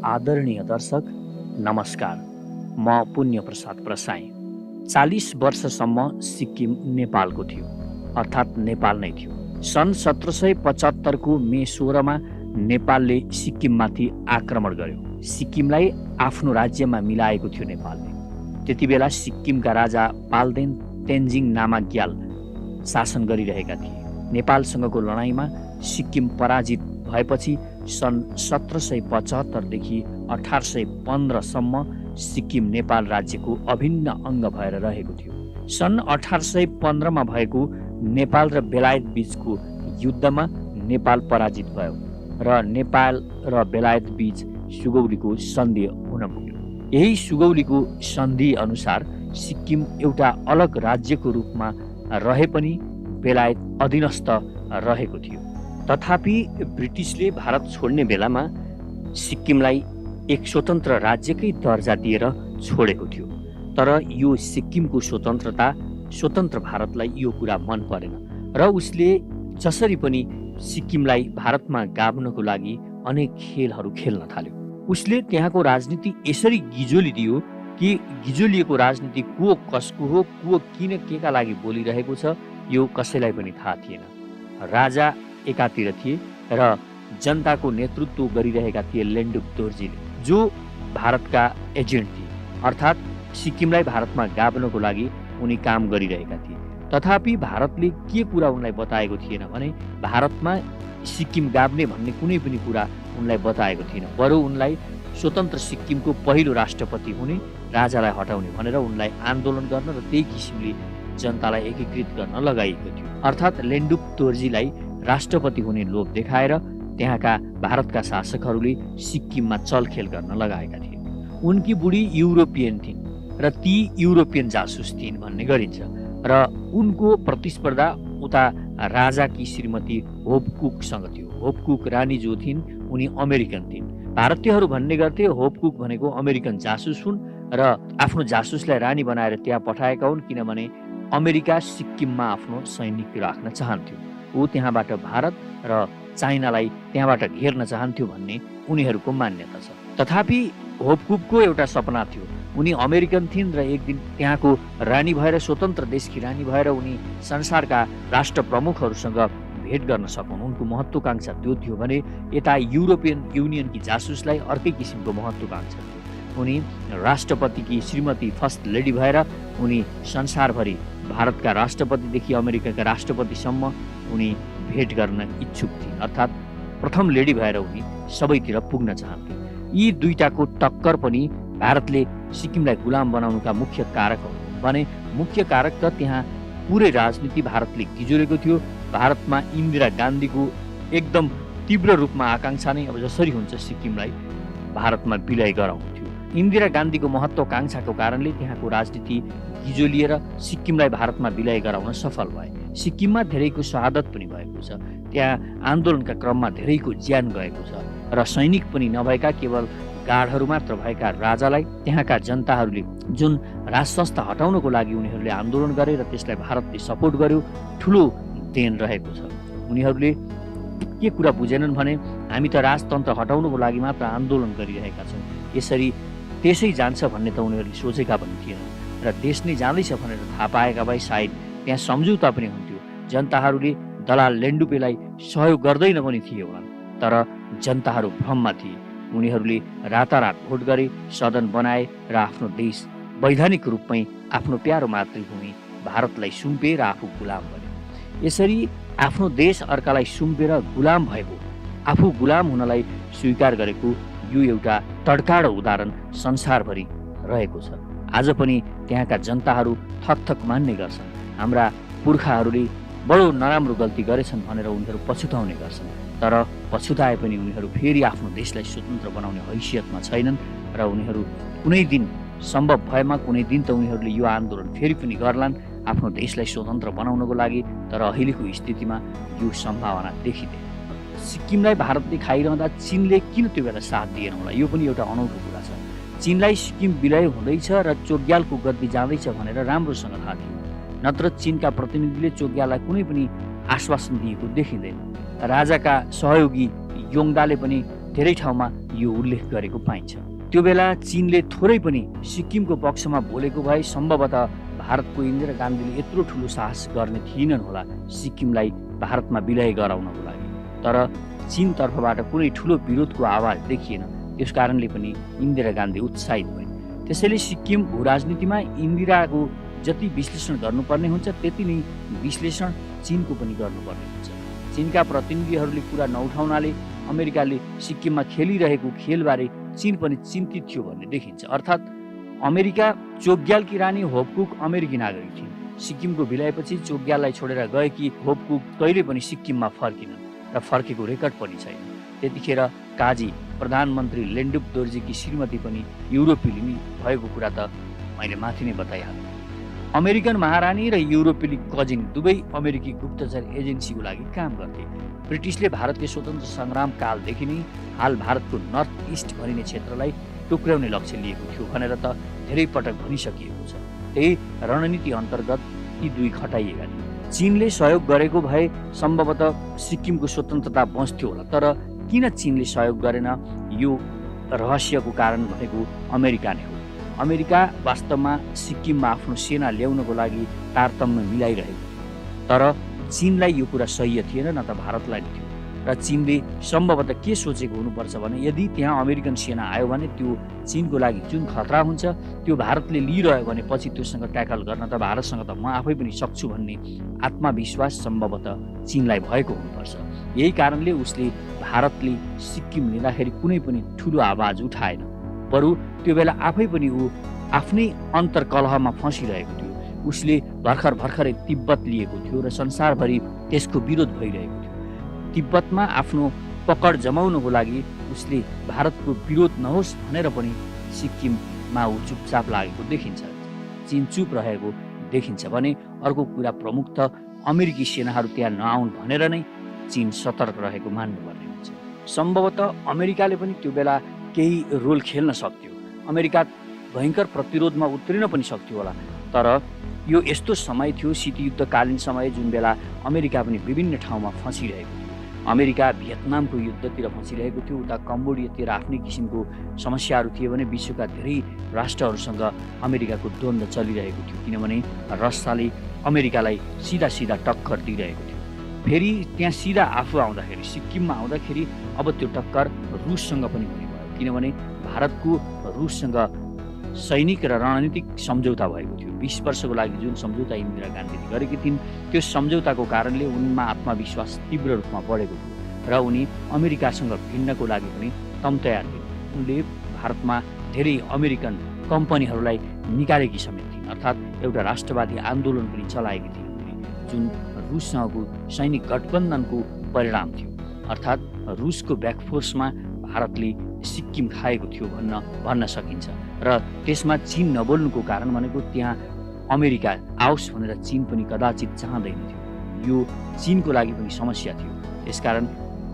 आदरणीय दर्शक, नमस्कार। म पुण्य प्रसाद प्रसाई। 40 वर्षसम्म सिक्किम नेपालको थियो, अर्थात् नेपाल नै थियो। सन् 1775 को मे 16 मा नेपालले सिक्किममाथि आक्रमण गर्यो। सिक्किमलाई आफ्नो राज्यमा मिलाएको थियो नेपालले। त्यति बेला सिक्किमका राजा पाल्देन तेन्जिङ नामग्याल शासन गरिरहेका थिए। नेपालसँगको लडाईँमा सिक्किम पराजित भएपछि सन् 1775 देखि 1815 सम्म सिक्किम नेपाल राज्यको अभिन्न अङ्ग भएर रहेको थियो। सन् 1815 मा भएको नेपाल र बेलायत बीचको युद्धमा नेपाल पराजित भयो र नेपाल र बेलायत बीच सुगौलीको सन्धि हुन पुग्यो। यही सुगौलीको सन्धि अनुसार सिक्किम एउटा अलग राज्यको रूपमा रहे पनि बेलायत अधीनस्थ रहेको थियो। तथापि ब्रिटिसले भारत छोड्ने बेलामा सिक्किमलाई एक स्वतन्त्र राज्यकै दर्जा दिएर छोडेको थियो। तर यो सिक्किमको स्वतन्त्र भारतलाई यो कुरा मन परेन र उसले जसरी पनि सिक्किमलाई भारतमा गाभ्नको लागि अनेक खेलहरू खेल्न थाल्यो। उसले त्यहाँको राजनीति यसरी गिजोलिदियो कि गिजोलिएको राजनीति को कसको हो, को किन केका लागि बोलिरहेको छ, यो कसैलाई पनि थाहा थिएन। राजा एकातिर थिए र जनताको नेतृत्व गरिरहेका थिए लेन्डुप दोर्जीले, जो भारतका एजेन्ट थिए, अर्थात् सिक्किमलाई भारतमा गाभ्नको लागि उनी काम गरिरहेका थिए। तथापि भारतले के कुरा उनलाई बताएको थिएन भने भारतमा सिक्किम गाभ्ने भन्ने कुनै पनि कुरा उनलाई बताएको थिएन। बरु उनलाई स्वतन्त्र सिक्किमको पहिलो राष्ट्रपति हुने, राजालाई हटाउने भनेर उनलाई आन्दोलन गर्न र त्यही किसिमले जनतालाई एकीकृत गर्न लगाइएको थियो। अर्थात् लेन्डुप दोर्जीलाई राष्ट्रपति हुने लोभ देखाएर त्यहाँका भारतका शासकहरूले सिक्किममा चलखेल गर्न लगाएका थिए। उनकी बुढी युरोपियन थिइन् र ती युरोपियन जासुस थिइन् भन्ने गरिन्छ र उनको प्रतिस्पर्धा उता राजाकी श्रीमती होपकुकसँग थियो। होपकुक रानी जो थिइन् उनी अमेरिकन थिइन्। भारतीयहरू भन्ने गर्थे होपकुक भनेको अमेरिकन जासुस हुन् र आफ्नो जासुसलाई रानी बनाएर त्यहाँ पठाएका हुन्, किनभने अमेरिका सिक्किममा आफ्नो सैनिक राख्न चाहन्थ्यो। ऊ त्यहाँबाट भारत र चाइनालाई त्यहाँबाट घेर्न चाहन्थ्यो भन्ने उनीहरूको मान्यता छ। तथापि होपकुकको एउटा सपना थियो। उनी अमेरिकन थिइन् र एक दिन त्यहाँको रानी भएर, स्वतन्त्र देशकी रानी भएर उनी संसारका राष्ट्र प्रमुखहरूसँग भेट गर्न सकुन्। उनको महत्त्वकांक्षा त्यो थियो भने यता युरोपियन युनियनकी जासुसलाई अर्कै किसिमको महत्त्वकांक्षा थियो। उनी राष्ट्रपतिकी श्रीमती फर्स्ट लेडी भएर उनी संसारभरि भारतका राष्ट्रपतिदेखि अमेरिकाका राष्ट्रपतिसम्म उनी भेट गर्न इच्छुक थिइन्। अर्थात् प्रथम लेडी भएर उनी सबैतिर पुग्न चाहन्थे। यी दुईटाको टक्कर पनि भारतले सिक्किमलाई गुलाम बनाउनुका मुख्य कारक हो भने मुख्य कारक त त्यहाँ पुरै राजनीति भारतले गिजोलेको थियो। भारतमा इन्दिरा गान्धीको एकदम तीव्र रूपमा आकांक्षा नै अब जसरी हुन्छ सिक्किमलाई भारतमा विलय गराउनु थियो। इन्दिरा गान्धीको महत्त्वकांक्षाको कारणले त्यहाँको राजनीति गिजोलिएर सिक्किमलाई भारतमा विलय गराउन सफल भए। सिक्किममा धेरैको शहादत पनि भएको छ। त्यहाँ आन्दोलनका क्रममा धेरैको ज्यान गएको छ र सैनिक पनि नभएका केवल गार्डहरू मात्र भएका राजालाई त्यहाँका जनताहरूले जुन राज संस्था हटाउनको लागि उनीहरूले आन्दोलन गरे र त्यसलाई भारतले सपोर्ट गर्यो, ठुलो देन रहेको छ। उनीहरूले के कुरा बुझेनन् भने हामी त राजतन्त्र हटाउनको लागि मात्र आन्दोलन गरिरहेका छौँ, यसरी देशै जान्छ भन्ने त उनीहरूले सोचेका पनि थिएन र देश नै जाँदैछ भनेर थाहा पाएका भए सायद त्यहाँ सम्झौता पनि हुन्थ्यो। जनताहरूले दलाल लेन्डुपेलाई सहयोग गर्दैन पनि थिए होला, तर जनताहरू भ्रममा थिए। उनीहरूले रातारात भोट गरे, सदन बनाए र आफ्नो देश वैधानिक रूपमै आफ्नो प्यारो मातृभूमि भारतलाई सुम्पे र आफू गुलाम बन्यो। यसरी आफ्नो देश अर्कालाई सुम्पेर गुलाम भएको, आफू गुलाम हुनलाई स्वीकार गरेको यो एउटा तड्काडो उदाहरण संसारभरि रहेको छ। आज पनि त्यहाँका जनताहरू थकथक मान्ने गर्छन्। हाम्रा पुर्खाहरूले बडो नराम्रो गल्ती गरेछन् भनेर उनीहरू पछुताउने गर्छन्, तर पछुताए पनि उनीहरू फेरि आफ्नो देशलाई स्वतन्त्र बनाउने हैसियतमा छैनन् र उनीहरू कुनै दिन सम्भव भएमा कुनै दिन त उनीहरूले यो आन्दोलन फेरि पनि गर्लान् आफ्नो देशलाई स्वतन्त्र बनाउनको लागि। तर अहिलेको स्थितिमा यो सम्भावना देखिँदैन। सिक्किमलाई भारतले खाइरहँदा चीनले किन त्यो बेला साथ दिएन होला, यो पनि एउटा अनौठो कुरा छ। चीनलाई सिक्किम विलय हुँदैछ र चोग्यालको गद्दी जाँदैछ भनेर राम्रोसँग थाहा थियो, नत्र चीनका प्रतिनिधिले चोग्याललाई कुनै पनि आश्वासन दिएको देखिँदैन। राजाका सहयोगी योङदाले पनि धेरै ठाउँमा यो उल्लेख गरेको पाइन्छ। त्यो बेला चीनले थोरै पनि सिक्किमको पक्षमा बोलेको भए सम्भवतः भारतको इन्दिरा गान्धीले यत्रो ठुलो साहस गर्ने थिएनन् होला सिक्किमलाई भारतमा विलय गराउनको लागि। तर चीन तर्फबाट कुनै ठुलो विरोधको आवाज देखिएन, त्यस कारणले पनि इन्दिरा गान्धी उत्साहित भए। त्यसैले सिक्किम भूराजनीतिमा इन्दिराको जति विश्लेषण गर्नुपर्ने हुन्छ त्यति नै विश्लेषण चीनको पनि गर्नुपर्ने हुन्छ। चीनका प्रतिनिधिहरूले कुरा नउठाउनाले अमेरिकाले सिक्किममा खेलिरहेको खेलबारे चीन पनि चिन्तित थियो भन्ने देखिन्छ। अर्थात् अमेरिका चोग्यालकी रानी होपकुक अमेरिकी नागरिक थिइन्। सिक्किमको विलयपछि चोग्याललाई छोडेर गएकी होपकुक कहिले पनि सिक्किममा फर्किनन् र फर्केको रेकर्ड पनि छैन। त्यतिखेर काजी प्रधानमन्त्री लेन्डुप दोर्जीकी श्रीमती पनि युरोपेली भएको कुरा त मैले माथि नै बताइहालेँ। अमेरिकन महारानी र युरोपेली कजिन दुवै अमेरिकी गुप्तचर एजेन्सीको लागि काम गर्थे। ब्रिटिसले भारतीय स्वतन्त्र सङ्ग्राम कालदेखि नै हाल भारतको नर्थ इस्ट भनिने क्षेत्रलाई टुक्र्याउने लक्ष्य लिएको थियो भनेर त धेरै पटक भनिसकिएको छ। त्यही रणनीति अन्तर्गत यी दुई खटाइएका थिए। चीनले सहयोग गरेको भए सम्भवतः सिक्किमको स्वतन्त्रता बच्थ्यो होला, तर किन चीनले सहयोग गरेन यो रहस्यको कारण भनेको अमेरिका नै हो। अमेरिका वास्तवमा सिक्किममा आफ्नो सेना ल्याउनको लागि तारतम्य मिलाइरहेको थियो, तर चीनलाई यो कुरा सह्य थिएन, न त भारतलाई थियो। र चीनले सम्भवतः के सोचेको हुनुपर्छ भने यदि त्यहाँ अमेरिकन सेना आयो भने त्यो चीनको लागि जुन खतरा हुन्छ त्यो भारतले लिइरह्यो भने पछि त्योसँग ट्याकल गर्न त भारतसँग त म आफै पनि सक्छु भन्ने आत्मविश्वास सम्भवतः चीनलाई भएको हुनुपर्छ। यही कारणले उसले भारतले सिक्किम लिँदाखेरि कुनै पनि ठुलो आवाज उठाएन, बरु त्यो बेला आफै पनि ऊ आफ्नै अन्तर्कलहमा फँसिरहेको थियो। उसले भर्खरै तिब्बत लिएको थियो र संसारभरि त्यसको विरोध भइरहेको थियो। तिब्बतमा आफ्नो पकड जमाउनको लागि उसले भारतको विरोध नहोस् भनेर पनि सिक्किममा ऊ चुपचाप लागेको देखिन्छ, चीन चुप रहेको देखिन्छ भने अर्को कुरा प्रमुख त अमेरिकी सेनाहरू त्यहाँ नआउन् भनेर नै चीन सतर्क रहेको मान्नुपर्ने हुन्छ। सम्भवतः अमेरिकाले पनि त्यो बेला केही रोल खेल्न सक्थ्यो, अमेरिका भयङ्कर प्रतिरोधमा उत्रिन पनि सक्थ्यो होला। तर यो यस्तो समय थियो शीतयुद्धकालीन समय जुन बेला अमेरिका पनि विभिन्न ठाउँमा फँसिरहेको थियो। अमेरिका भियतनामको युद्धतिर फँसिरहेको थियो, उता कम्बोडियातिर आफ्नै किसिमको समस्याहरू थिए भने विश्वका धेरै राष्ट्रहरूसँग अमेरिकाको द्वन्द्व चलिरहेको थियो, किनभने रसियाले अमेरिकालाई सिधा टक्कर दिइरहेको थियो। फेरि त्यहाँ सिधा आफू आउँदाखेरि सिक्किममा आउँदाखेरि अब त्यो टक्कर रुससँग पनि हुने भयो, किनभने भारतको रुससँग सैनिक र रणनीतिक सम्झौता भएको थियो। 20 वर्षको लागि जुन सम्झौता इन्दिरा गान्धीले गरेकी थिइन् त्यो सम्झौताको कारणले उनमा आत्मविश्वास तीव्र रूपमा बढेको थियो र उनी अमेरिकासँग भिड्नको लागि पनि तम तयार थिए। उनले भारतमा धेरै अमेरिकन कम्पनीहरूलाई निकालेकी समेत थिइन्, अर्थात् एउटा राष्ट्रवादी आन्दोलन पनि चलाएकी थिइन् जुन रुससँगको सैनिक गठबन्धनको परिणाम थियो। अर्थात् रुसको ब्याकफोर्समा भारतले सिक्किम खाएको थियो भन्न सकिन्छ र त्यसमा चीन नबोल्नुको कारण भनेको त्यहाँ अमेरिका आओस् भनेर चीन पनि कदाचित चाहँदैन थियो। यो चीनको लागि पनि समस्या थियो, त्यसकारण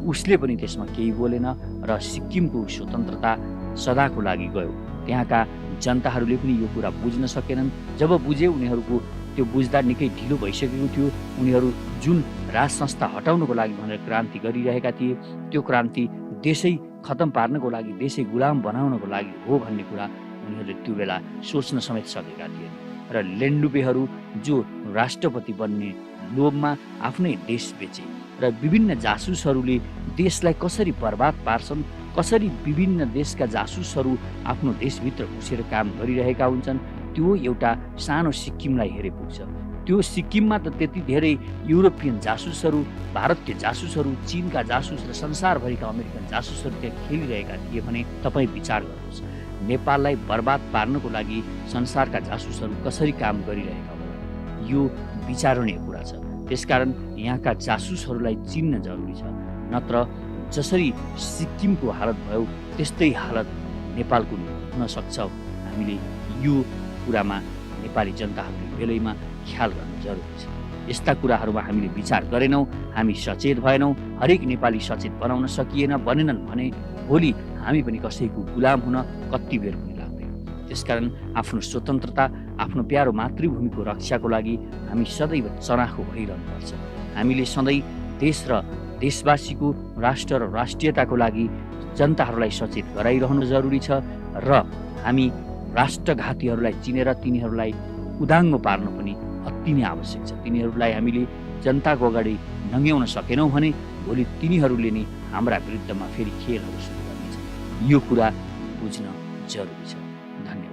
उसले पनि त्यसमा केही बोलेन र सिक्किमको स्वतन्त्रता सदाको लागि गयो। त्यहाँका जनताहरूले पनि यो कुरा बुझ्न सकेनन्। जब बुझे उनीहरूको त्यो बुझ्दा निकै ढिलो भइसकेको थियो। उनीहरू जुन राज संस्था हटाउनको लागि भनेर क्रान्ति गरिरहेका थिए त्यो क्रान्ति देशै खतम पार्नको लागि, देशै गुलाम बनाउनको लागि हो भन्ने कुरा उनीहरूले त्यो बेला सोच्न समेत सकेका थिए र लेन्डुपेहरू जो राष्ट्रपति बन्ने लोभमा आफ्नै देश बेचे र विभिन्न जासुसहरूले देशलाई कसरी बर्बाद पार्छन्, कसरी विभिन्न देशका जासुसहरू आफ्नो देशभित्र घुसेर काम गरिरहेका हुन्छन्, त्यो एउटा सानो सिक्किमलाई हेरे पुग्छ। त्यो सिक्किममा त त्यति धेरै युरोपियन जासुसहरू, भारतीय जासुसहरू, चीनका जासुस र संसारभरिका अमेरिकन जासुसहरू त्यहाँ खेलिरहेका थिए भने तपाईँ विचार गर्नुहोस्, नेपाललाई बर्बाद पार्नको लागि संसारका जासुसहरू कसरी काम गरिरहेका होला। यो विचारणीय कुरा छ। त्यसकारण यहाँका जासुसहरूलाई चिन्न जरुरी छ, नत्र जसरी सिक्किमको हालत भयो त्यस्तै हालत नेपालको हुन सक्छ। हामीले यो कुरामा नेपाली जनताहरूले बेलैमा ख्याल गर्नु जरुरी छ। यस्ता कुराहरूमा हामीले विचार गरेनौँ, हामी सचेत भएनौँ, हरेक नेपाली सचेत बनाउन बनेनन् भने भोलि हामी पनि कसैको गुलाम हुन कति बेर पनि लाग्दैन। त्यसकारण आफ्नो स्वतन्त्रता, आफ्नो प्यारो मातृभूमिको रक्षाको लागि हामी सदैव चनाखो भइरहनुपर्छ। हामीले सधैँ देश र देशवासीको राष्ट्र र राष्ट्रियताको लागि जनताहरूलाई सचेत गराइरहनु जरुरी छ र हामी राष्ट्रघातीहरूलाई चिनेर तिनीहरूलाई उदाङ्गो पार्नु पनि अति नै आवश्यक छ। तिनीहरूलाई हामीले जनताको अगाडि नङ्ग्याउन सकेनौँ भने भोलि तिनीहरूले नै हाम्रा विरुद्धमा फेरि खेलहरू सुरु गर्नेछन्। यो कुरा बुझ्न जरुरी छ। धन्यवाद।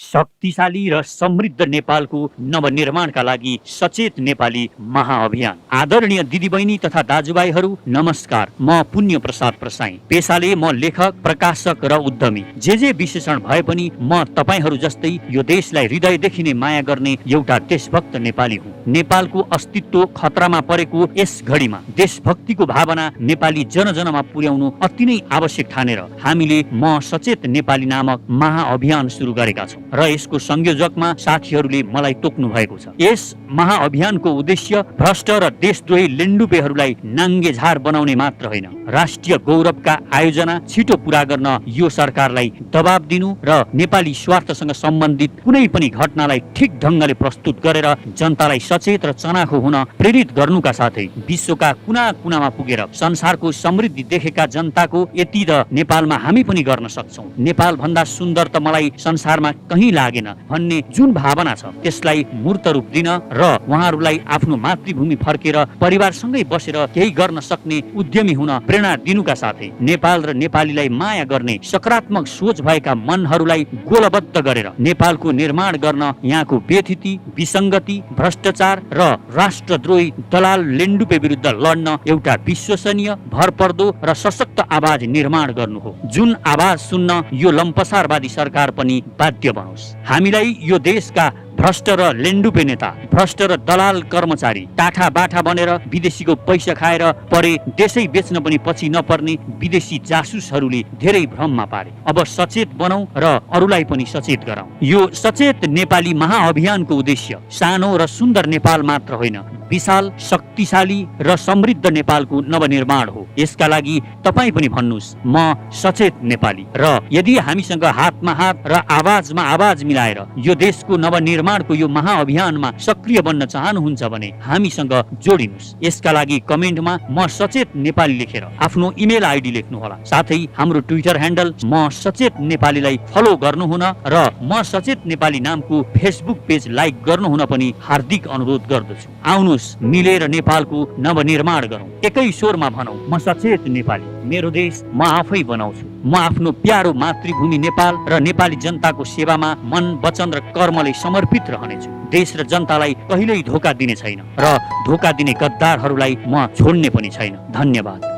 शक्तिशाली र समृद्ध नेपालको नवनिर्माणका लागि सचेत नेपाली महाअभियान। आदरणीय दिदीबहिनी तथा दाजुभाइहरू नमस्कार। म पुण्य प्रसाद प्रसाई। पेशाले म लेखक, प्रकाशक र उद्यमी। जे विशेषण भए पनि म तपाईहरू जस्तै यो देशलाई हृदयदेखि नै माया गर्ने एउटा देशभक्त नेपाली हुँ। नेपालको अस्तित्व खतरामा परेको यस घडीमा देशभक्तिको भावना नेपाली जनजनमा पुर्याउनु अति नै आवश्यक ठानेर हामीले म सचेत नेपाली नामक महाअभियान सुरु गरेका छौँ र यसको संयोजकमा साथीहरूले मलाई तोक्नु भएको छ। यस महाअभियानको उद्देश्य भ्रष्ट र देशद्रोही लेन्डुपेहरूलाई नाङ्गे झार बनाउने मात्र होइन, राष्ट्रिय गौरवका आयोजना छिटो पूरा गर्न यो सरकारलाई दबाब दिनु र नेपाली स्वार्थसँग सम्बन्धित कुनै पनि घटनालाई ठिक ढङ्गले प्रस्तुत गरेर जनतालाई सचेत र चनाखो हुन प्रेरित गर्नुका साथै विश्वका कुना कुनामा पुगेर संसारको समृद्धि देखेका जनताको यति त नेपालमा हामी पनि गर्न सक्छौँ, नेपाल भन्दा सुन्दर त मलाई संसारमा कहीँ लागेन भन्ने जुन भावना छ त्यसलाई मूर्त रूप दिन र उहाँहरूलाई आफ्नो मातृभूमि फर्केर परिवारसँगै बसेर केही गर्न सक्ने उद्यमी हुन प्रेरणा दिनुका साथै नेपाल र नेपालीलाई माया गर्ने सकारात्मक सोच भएका मनहरूलाई गोलबद्ध गरेर नेपालको निर्माण गर्न यहाँको व्यथिति, विसङ्गति, भ्रष्टाचार र राष्ट्रद्रोही दलाल लेन्डुपे विरुद्ध लड्न एउटा विश्वसनीय, भरपर्दो र सशक्त आवाज निर्माण गर्नु हो, जुन आवाज सुन्न यो लम्पसारवादी सरकार पनि बाध्य बनोस्। हामीलाई यो देशका भ्रष्ट र लेन्डुपे नेता, भ्रष्ट र दलाल कर्मचारी टाठा बाठा बनेर विदेशीको पैसा खाएर परे देशै बेच्न पनि पछि नपर्ने विदेशी जासुसहरूले धेरै भ्रममा पारे। अब सचेत बनौं र अरूलाई पनि सचेत गराउँ। यो सचेत नेपाली महाअभियानको उद्देश्य सानो र सुन्दर नेपाल मात्र होइन, विशाल, शक्तिशाली र समृद्ध नेपालको नवनिर्माण हो। यसका लागि तपाईँ पनि भन्नुहोस् म सचेत नेपाली। र यदि हामीसँग हातमा हात र आवाजमा आवाज मिलाएर यो देशको नवनिर्माणको यो महाअभियानमा सक्रिय बन्न चाहनुहुन्छ भने हामीसँग जोडिनुहोस्। यसका लागि कमेन्टमा म सचेत नेपाली लेखेर आफ्नो इमेल आइडी लेख्नुहोला। साथै हाम्रो ट्विटर ह्यान्डल म सचेत नेपालीलाई फलो गर्नुहुन र म सचेत नेपाली नामको फेसबुक पेज लाइक गर्नुहुन पनि हार्दिक अनुरोध गर्दछु। आउनुहोस् मिलेर नेपालको नवनिर्माण गरौँ। एकै स्वरमा भनौँ म सचेत नेपाली, मेरो देश म आफै बनाउँछु। म आफ्नो प्यारो मातृभूमि नेपाल र नेपाली जनताको सेवामा मन, वचन र कर्मले समर्पित रहनेछु। देश र जनतालाई कहिल्यै धोका दिने छैन र धोका दिने गद्दारहरूलाई म छोड्ने पनि छैन। धन्यवाद।